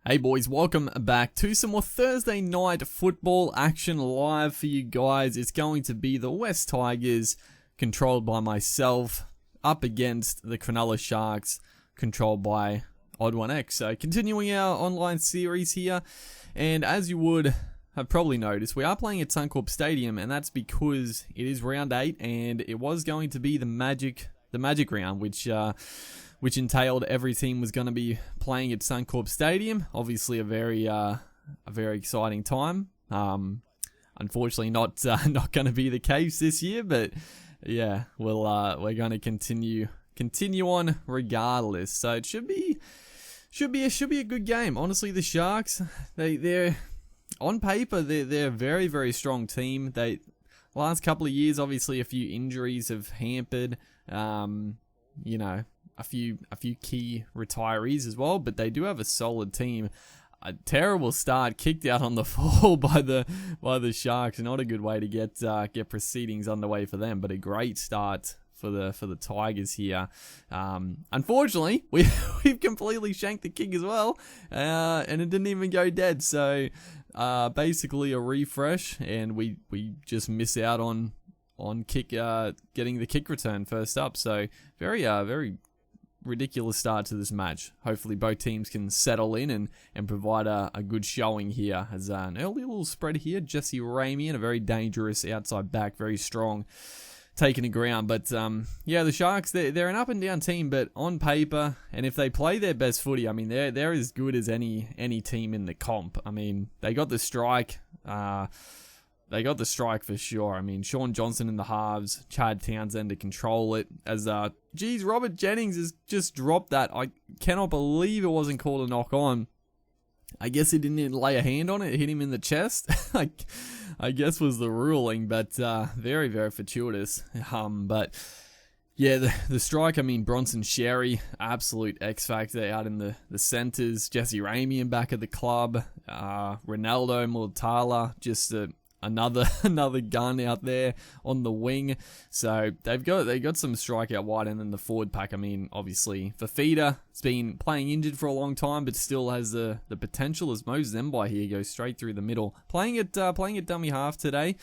Hey boys, welcome back to some more Thursday night football action live for you guys. It's going to be the West Tigers, controlled by myself, up against the Cronulla Sharks, controlled by ODD1X. So continuing our online series here, and as you would have probably noticed, we are playing at Suncorp Stadium, and that's because it is round 8, and it was going to be the magic round, which entailed every team was going to be playing at Suncorp Stadium. Obviously, a very exciting time. Unfortunately, not going to be the case this year, but yeah, we're going to continue on regardless. So it should be a good game. Honestly, the Sharks, they're on paper they're a very, very strong team. They last couple of years, obviously, a few injuries have hampered. A few key retirees as well, but they do have a solid team. A terrible start, kicked out on the fall by the Sharks. Not a good way to get proceedings underway for them, but a great start for the Tigers here. Unfortunately, we've completely shanked the kick as well, and it didn't even go dead. So basically a refresh, and we just miss out on kick getting the kick return first up. So very ridiculous start to this match. Hopefully both teams can settle in and provide a good showing here. As an early little spread here, Jesse Ramian, a very dangerous outside back, very strong, taking the ground. But yeah, the Sharks, they're an up and down team, but on paper, and if they play their best footy, I mean, they're as good as any team in the comp. I mean, they got the strike. They got the strike for sure. I mean, Sean Johnson in the halves, Chad Townsend to control it. As, Robert Jennings has just dropped that. I cannot believe it wasn't called a knock on. I guess he didn't lay a hand on it. It hit him in the chest. I guess was the ruling, but very, very fortuitous. But yeah, the strike, I mean, Bronson Sherry, absolute X-factor out in the centres. Jesse Ramian back at the club. Ronaldo Multala, just another gun out there on the wing. So they got some strikeout wide, and then the forward pack. I mean, obviously Fafita has been playing injured for a long time, but still has the potential. As Mo Zembai here goes straight through the middle, playing at dummy half today.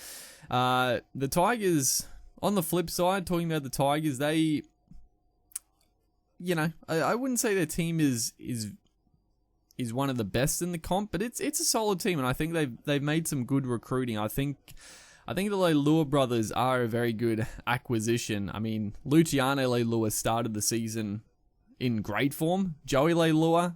The Tigers, on the flip side, talking about the Tigers, they, I wouldn't say their team is one of the best in the comp, but it's a solid team, and I think they've made some good recruiting. I think the Leilua brothers are a very good acquisition. I mean, Luciano Leilua started the season in great form. Joey Leilua,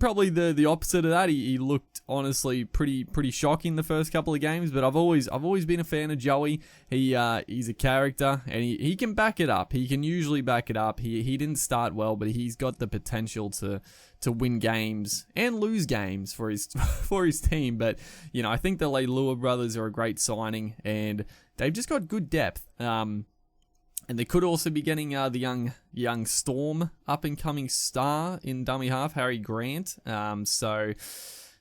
probably the opposite of that. He looked honestly pretty shocking the first couple of games, but I've always been a fan of Joey. He's a character, and he can back it up. He can usually back it up. He didn't start well, but he's got the potential to win games and lose games for his team. But I think the Leilua brothers are a great signing, and they've just got good depth. And they could also be getting the young Storm up and coming star in dummy half, Harry Grant. So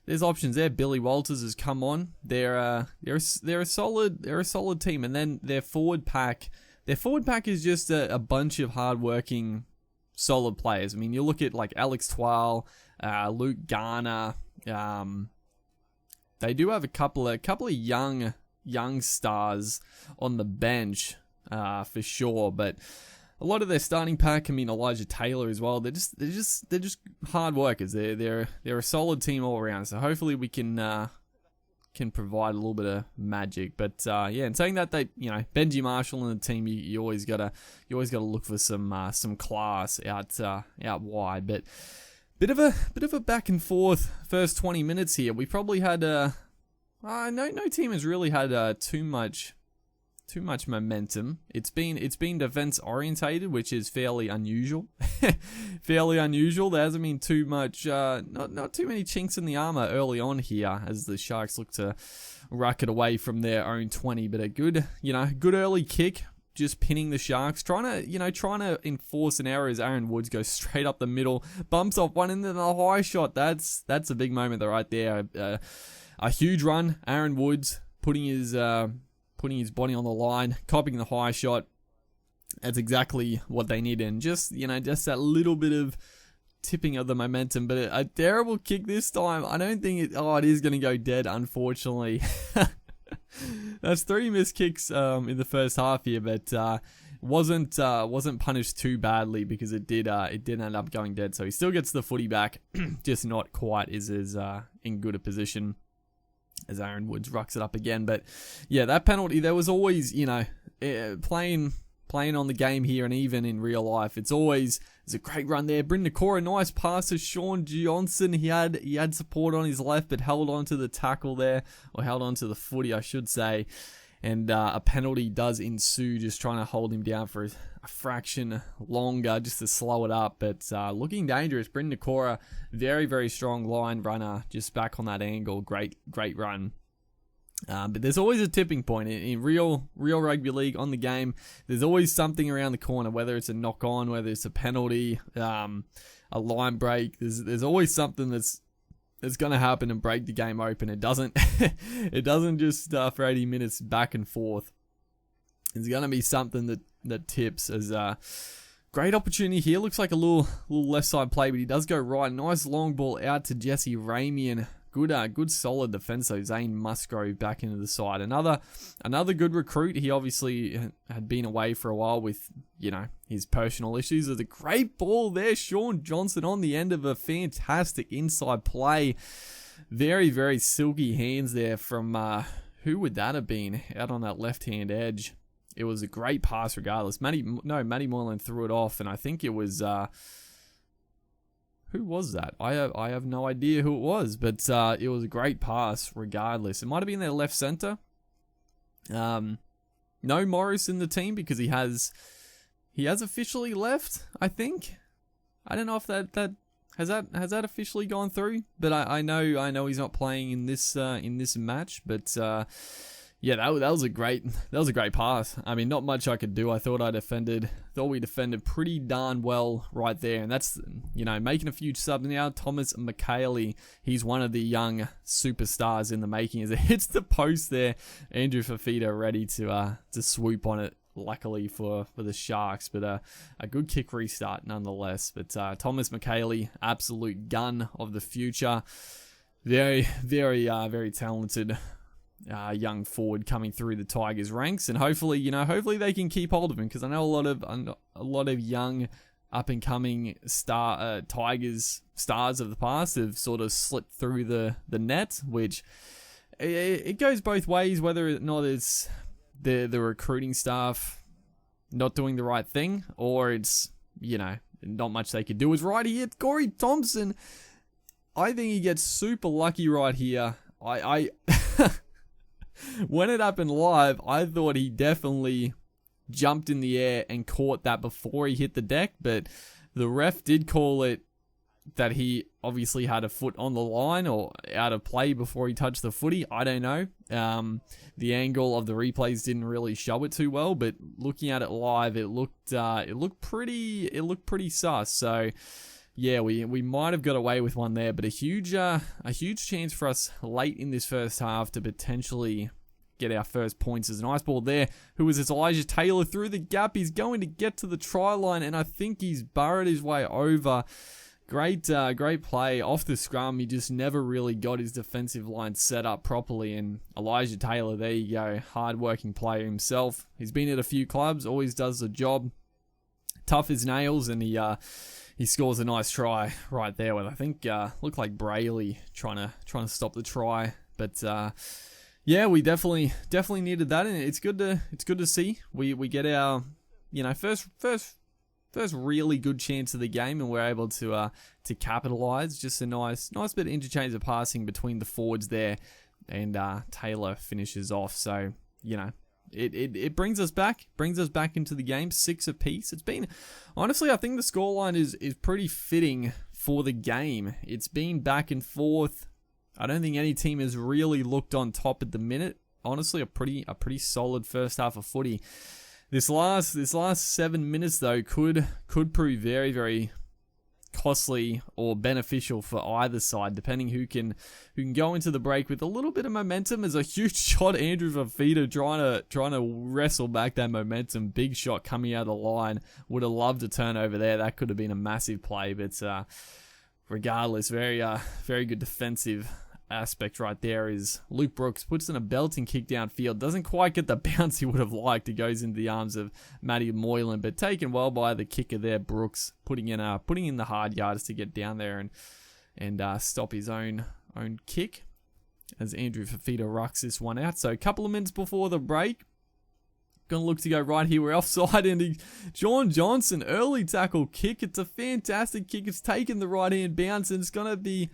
there's options there. Billy Walters has come on. They're a solid team, and then their forward pack is just a bunch of hardworking, solid players. I mean, you look at like Alex Twal, Luke Garner. They do have a couple of young stars on the bench. For sure, but a lot of their starting pack, I mean, Elijah Taylor as well. They're just hard workers. They're a solid team all around. So hopefully we can provide a little bit of magic. But yeah, and saying that, Benji Marshall and the team, you always gotta look for some class out wide. But bit of a back and forth first 20 minutes here. We probably had no team has really had too much momentum. It's been defense orientated, which is fairly unusual. There hasn't been too much, not too many chinks in the armor early on here, as the Sharks look to rack it away from their own 20. But a good early kick, just pinning the Sharks, trying to enforce an error as Aaron Woods goes straight up the middle, bumps off one, and then a high shot. That's a big moment right there. A huge run, Aaron Woods putting his body on the line, copying the high shot. That's exactly what they need, and just that little bit of tipping of the momentum, but a terrible kick this time. I don't think it is going to go dead, unfortunately. That's 3 missed kicks in the first half here, but wasn't punished too badly because it did end up going dead. So he still gets the footy back, just not quite as in good a position as Aaron Woods rucks it up again. But yeah, that penalty, there was always, playing on the game here and even in real life, it's a great run there. Brendan Cora, nice pass to Sean Johnson. He had support on his left, but held on to the tackle there, or held on to the footy, I should say. And a penalty does ensue, just trying to hold him down for a fraction longer, just to slow it up. But looking dangerous. Brendan Cora, very, very strong line runner, just back on that angle. Great run. But there's always a tipping point in real rugby league on the game. There's always something around the corner, whether it's a knock on, whether it's a penalty, a line break. There's always something that's going to happen and break the game open. It doesn't just for 80 minutes back and forth. There's going to be something that tips. As great opportunity here. Looks like a little left side play, but he does go right. Nice long ball out to Jesse Ramian. Good solid defense though. Zane Musgrove back into the side. Another good recruit. He obviously had been away for a while with, his personal issues. There's a great ball there. Sean Johnson on the end of a fantastic inside play. Very, very silky hands there from, who would that have been out on that left-hand edge? It was a great pass regardless. Matty Moylan threw it off, and I think it was, who was that? I have no idea who it was, but it was a great pass regardless. It might have been their left center. No Morris in the team because he has officially left, I think. I don't know if that has that officially gone through, but I know he's not playing in this match, but yeah, that was a great pass. I mean, not much I could do. I thought we defended pretty darn well right there, and that's making a few subs now. Thomas McKayley, he's one of the young superstars in the making. As it hits the post there, Andrew Fafita ready to swoop on it. Luckily for the Sharks, but a good kick restart nonetheless. But Thomas McKayley, absolute gun of the future, very very talented. Young forward coming through the Tigers ranks, and hopefully they can keep hold of him, because I know a lot of young up and coming Tigers stars of the past have sort of slipped through the net, which it goes both ways, whether or not it's the recruiting staff not doing the right thing, or it's not much they could do. Is right here, Corey Thompson. I think he gets super lucky right here. I when it happened live, I thought he definitely jumped in the air and caught that before he hit the deck, but the ref did call it that he obviously had a foot on the line or out of play before he touched the footy. I don't know. The angle of the replays didn't really show it too well, but looking at it live, it looked pretty sus. So yeah, we might have got away with one there, but a huge chance for us late in this first half to potentially get our first points. As a nice ball there. Who was this? Elijah Taylor through the gap. He's going to get to the try line, and I think he's burrowed his way over. Great play off the scrum. He just never really got his defensive line set up properly, and Elijah Taylor, there you go, hard-working player himself. He's been at a few clubs, always does the job. Tough as nails, and he scores a nice try right there with, I think, looked like Brayley trying to stop the try. But yeah, we definitely needed that, and it's good to see. We get our first really good chance of the game, and we're able to capitalize. Just a nice bit of interchange of passing between the forwards there, and Taylor finishes off. So It brings us back into the game, 6 apiece. It's been, honestly, I think the scoreline is pretty fitting for the game. It's been back and forth. I don't think any team has really looked on top at the minute. Honestly, a pretty solid first half of footy. This last 7 minutes though could prove very, very costly or beneficial for either side, depending who can go into the break with a little bit of momentum. There's a huge shot, Andrew Fafita trying to wrestle back that momentum. Big shot coming out of the line. Would have loved a turnover there. That could have been a massive play, but regardless, very good defensive aspect right there. Is Luke Brooks puts in a belting kick downfield, doesn't quite get the bounce he would have liked. It goes into the arms of Matty Moylan, but taken well by the kicker there, Brooks, putting in the hard yards to get down there and stop his own kick as Andrew Fafita rucks this one out. So a couple of minutes before the break, going to look to go right here. We're offside, and John Johnson, early tackle kick. It's a fantastic kick. It's taken the right hand bounce, and it's going to be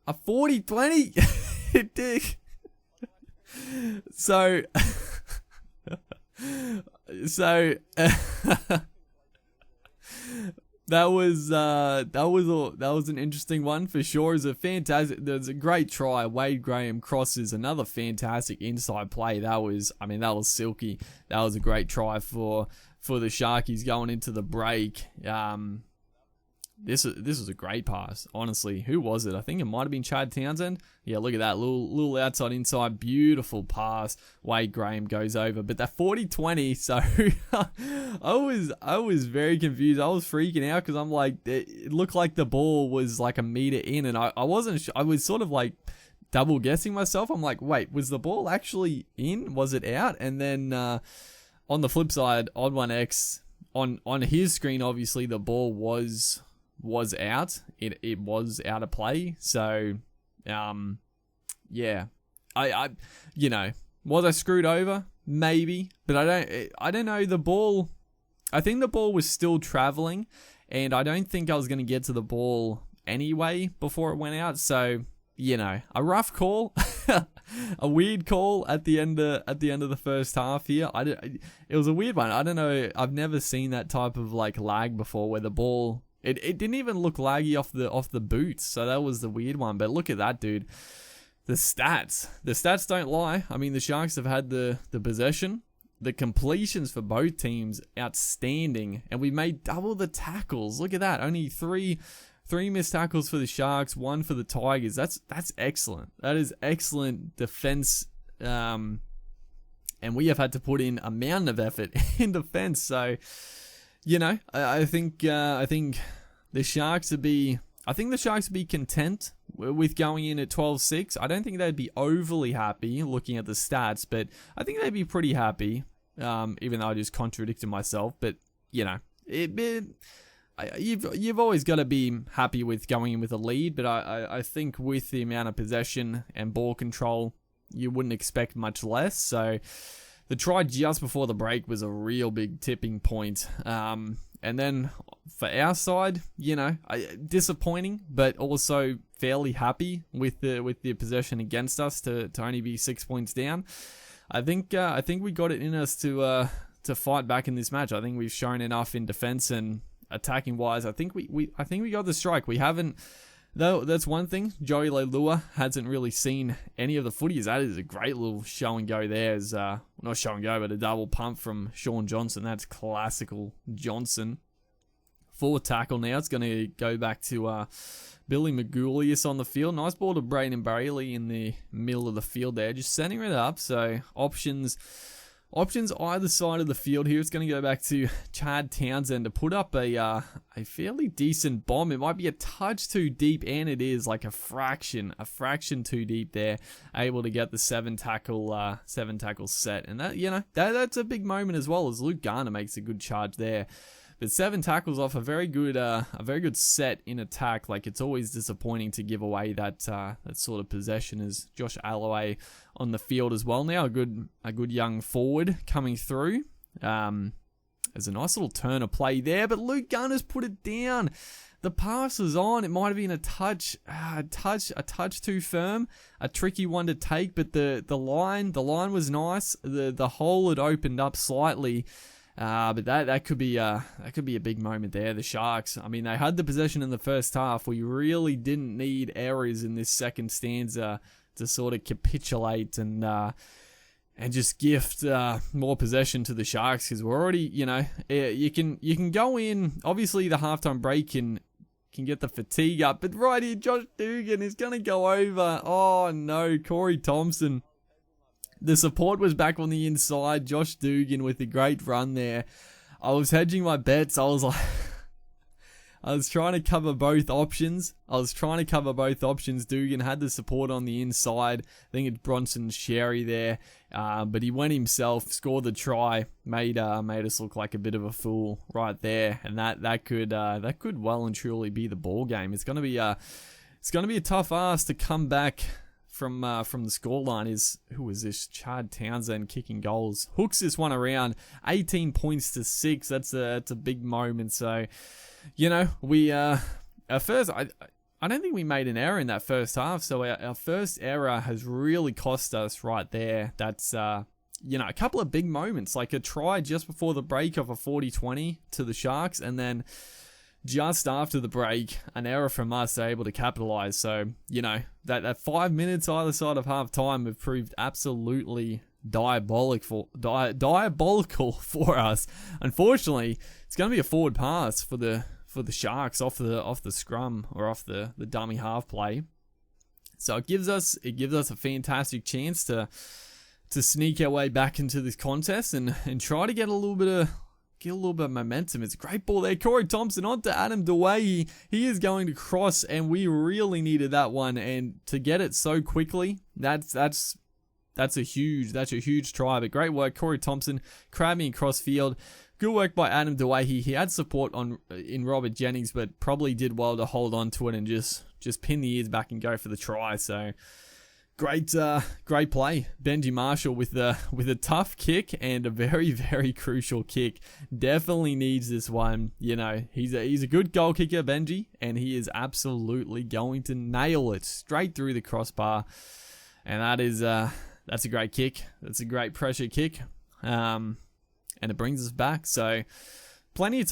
a 40-20. Dick. So that was an interesting one for sure. It was a great try. Wade Graham crosses, another fantastic inside play. That was silky. That was a great try for the Sharkies going into the break. This was a great pass, honestly. Who was it? I think it might have been Chad Townsend. Yeah, look at that. Little outside inside. Beautiful pass. Wade Graham goes over. But that 40-20, so I was very confused. I was freaking out because I'm like, it looked like the ball was like a meter in, and I wasn't sure. I was sort of like double guessing myself. I'm like, wait, was the ball actually in? Was it out? And then on the flip side, ODD1X, on his screen, obviously the ball was out. It was out of play. So, yeah, I was I screwed over? Maybe, but I don't know. The ball, I think the ball was still traveling, and I don't think I was going to get to the ball anyway before it went out. So, a rough call, a weird call at the end of the first half here. It was a weird one. I don't know. I've never seen that type of like lag before where the ball. It didn't even look laggy off the boots, so that was the weird one. But look at that, dude. The stats don't lie. I mean, the Sharks have had the possession, the completions for both teams outstanding, and we made double the tackles. Look at that. Only three missed tackles for the Sharks, one for the Tigers. That's excellent. That is excellent defense. And we have had to put in a mountain of effort in defense. So, I think the Sharks would be content with going in at 12-6. I don't think they'd be overly happy looking at the stats, but I think they'd be pretty happy, even though I just contradicted myself. But, you've always got to be happy with going in with a lead, but I think with the amount of possession and ball control, you wouldn't expect much less. So the try just before the break was a real big tipping point. And then for our side, disappointing, but also fairly happy with the possession against us to only be 6 points down. I think we got it in us to fight back in this match. I think we've shown enough in defense and attacking wise. I think we got the strike. We haven't. Though that's one thing, Joey Leilua hasn't really seen any of the footies. That is a great little show and go there. Not show and go, but a double pump from Sean Johnson. That's classical Johnson. Forward tackle now. It's going to go back to Billy Magoulias on the field. Nice ball to Braden Bailey in the middle of the field there. Just setting it up. So options either side of the field here. It's going to go back to Chad Townsend to put up a fairly decent bomb. It might be a touch too deep, and it is like a fraction too deep there. Able to get the seven tackle set, and that's a big moment as well, as Luke Garner makes a good charge there. But 7 tackles off a very good set in attack. Like, it's always disappointing to give away that sort of possession. As Josh Alloway on the field as well now, a good young forward coming through. There's a nice little turn of play there, but Luke Gunner's put it down. The pass was on. It might have been a touch too firm, a tricky one to take. But the line was nice. The hole had opened up slightly. But that could be a big moment there. The Sharks, I mean, they had the possession in the first half. We really didn't need errors in this second stanza to sort of capitulate and just gift more possession to the Sharks, because we're already, you can go in. Obviously, the halftime break can get the fatigue up, but right here, Josh Dugan is going to go over. Oh no, Corey Thompson. The support was back on the inside. Josh Dugan with a great run there. I was hedging my bets. I was like, I was trying to cover both options. Dugan had the support on the inside. I think it's Bronson Sherry there. But he went himself, scored the try, made us look like a bit of a fool right there. And that could well and truly be the ball game. It's gonna be a tough ask to come back from the scoreline. Who is this? Chad Townsend kicking goals. Hooks this one around, 18 points to 6. That's a big moment. So, we at first I don't think we made an error in that first half. So our first error has really cost us right there. That's a couple of big moments, like a try just before the break of a 40-20 to the Sharks, and then just after the break, an error from us, they're able to capitalize. So, that 5 minutes either side of half time have proved absolutely diabolical for us. Unfortunately, it's going to be a forward pass for the Sharks off the scrum or off the dummy half play. So it gives us a fantastic chance to sneak our way back into this contest and try to get a little bit of momentum. It's a great ball there. Corey Thompson on to Adam Dewey. He is going to cross, and we really needed that one. And to get it so quickly, that's a huge try. But great work, Corey Thompson, crabbing across field. Good work by Adam Dewey. He had support in Robert Jennings, but probably did well to hold on to it and just pin the ears back and go for the try. So great play. Benji Marshall with a tough kick and a very, very crucial kick. Definitely needs this one. He's a good goal kicker, Benji, and he is absolutely going to nail it straight through the crossbar. And that's a great kick. That's a great pressure kick. And it brings us back. So plenty of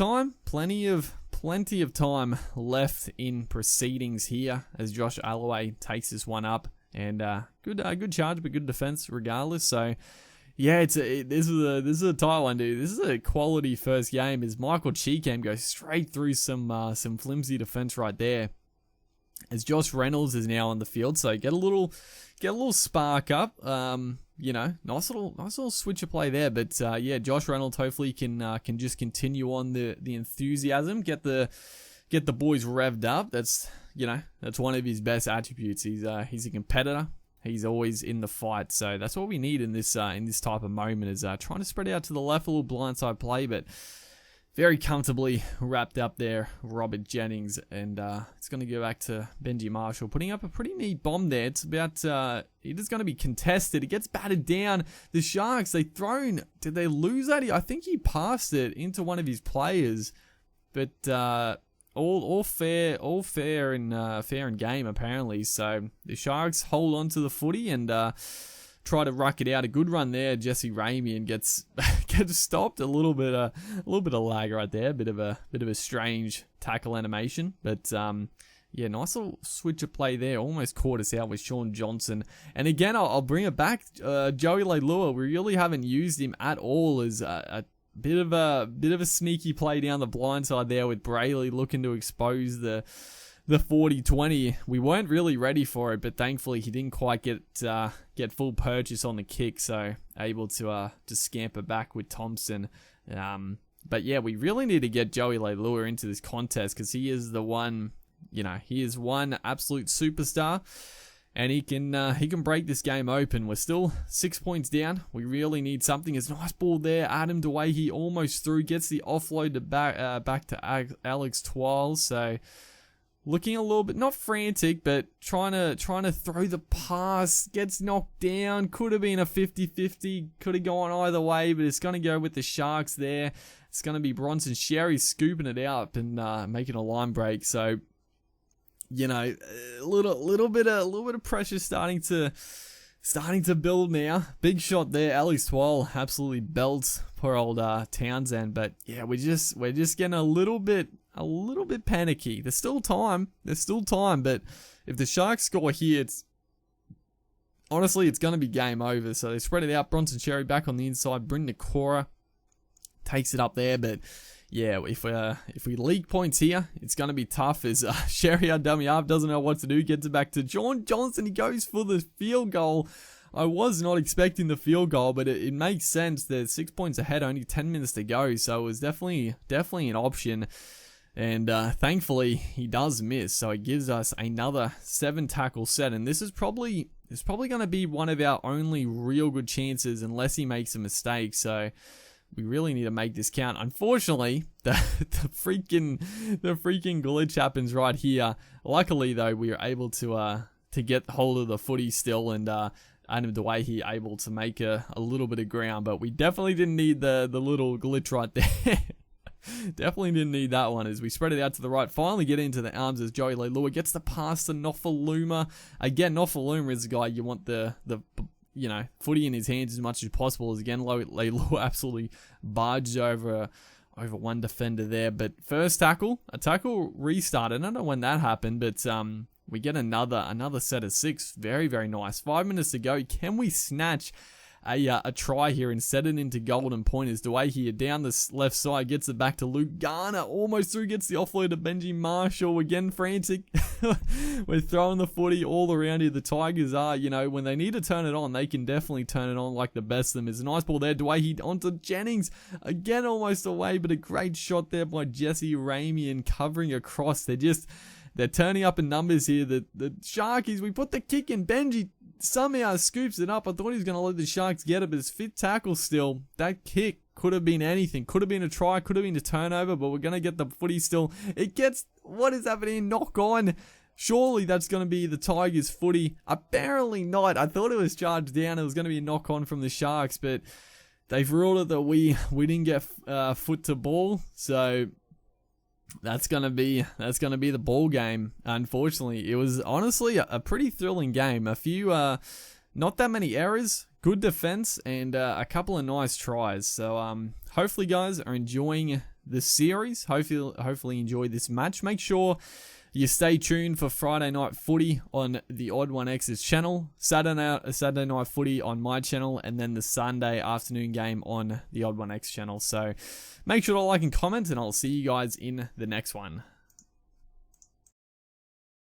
time left in proceedings here as Josh Alloway takes this one up. And good charge, but good defense regardless. So yeah, this is a tight one, dude. This is a quality first game. As Michael Cheekham goes straight through some flimsy defense right there. As Josh Reynolds is now on the field, so get a little spark up. Nice little switch of play there. But Josh Reynolds hopefully can just continue on the enthusiasm, get the boys revved up. That's one of his best attributes. He's a competitor. He's always in the fight. So that's what we need in this type of moment, is trying to spread out to the left, a little blindside play, but very comfortably wrapped up there, Robert Jennings, and it's going to go back to Benji Marshall, putting up a pretty neat bomb there. It's about, it is going to be contested. It gets batted down. The Sharks, did they lose that? I think he passed it into one of his players, but all fair and game apparently. So the Sharks hold on to the footy and try to ruck it out. A good run there, Jesse Ramey, and gets stopped. A little bit of lag right there. Bit of a strange tackle animation, but nice little switch of play there. Almost caught us out with Sean Johnson. And again, I'll bring it back. Joey Leilua, we really haven't used him at all as a bit of a sneaky play down the blind side there with Brayley looking to expose the 40-20. We weren't really ready for it, but thankfully he didn't quite get full purchase on the kick, so able to scamper back with Thompson. But yeah, we really need to get Joey Leilua into this contest, because he is the one, he is one absolute superstar, and he can break this game open. We're still 6 points down. We really need something. It's a nice ball there. Adam Dewey, he almost through, gets the offload to back to Alex Twal. So looking a little bit, not frantic, but trying to throw the pass, gets knocked down. Could have been a 50-50, could have gone either way, but it's going to go with the Sharks there. It's going to be Bronson Sherry scooping it out and making a line break. So, a little bit of pressure starting to build now. Big shot there. Alex Twal absolutely belts poor old Townsend, but yeah, we're just getting a little bit panicky. There's still time, but if the Sharks score here, it's going to be game over. So they spread it out. Bronson Sherry back on the inside. Bryn Nakora takes it up there, but yeah, if we leak points here, it's going to be tough, as Sherry, our dummy half, doesn't know what to do. Gets it back to John Johnson. He goes for the field goal. I was not expecting the field goal, but it makes sense. They're 6 points ahead, only 10 minutes to go, so it was definitely an option. And thankfully, he does miss, so it gives us another 7 tackle set. And this is probably going to be one of our only real good chances unless he makes a mistake. So we really need to make this count. Unfortunately, the freaking glitch happens right here. Luckily, though, we were able to get hold of the footy still, and the way he able to make a little bit of ground. But we definitely didn't need the little glitch right there. Definitely didn't need that one as we spread it out to the right. Finally get into the arms as Joey Leilua gets the pass to Nofaluma. Again, Nofaluma is the guy you want the footy in his hands as much as possible. As again, Leilua absolutely barges over one defender there. But first tackle, a tackle restarted. I don't know when that happened, but we get another set of 6. Very, very nice. 5 minutes to go. Can we snatch a try here and set it into golden pointers? The way here down the left side, gets it back to Luke Garner, almost through, gets the offload to Benji Marshall, again frantic. We're throwing the footy all around here. The Tigers are, when they need to turn it on, they can definitely turn it on like the best of them. There's a nice ball there, Dwayne onto Jennings, again almost away, but a great shot there by Jesse Ramian covering across. They're turning up in numbers here. The Sharkies, we put the kick in. Benji somehow scoops it up. I thought he was going to let the Sharks get it, but it's 5th tackle still. That kick could have been anything. Could have been a try, could have been a turnover, but we're going to get the footy still. What is happening? Knock on. Surely that's going to be the Tigers' footy. Apparently not. I thought it was charged down. It was going to be a knock on from the Sharks, but they've ruled it that we didn't get foot to ball. So that's gonna be the ball game. Unfortunately, it was honestly a pretty thrilling game. A few, not that many errors, good defense, and a couple of nice tries. So hopefully, guys are enjoying the series. Hopefully enjoy this match. Make sure you stay tuned for Friday night footy on the ODD1X's channel, Saturday night footy on my channel, and then the Sunday afternoon game on the ODD1X channel. So make sure to like and comment, and I'll see you guys in the next one.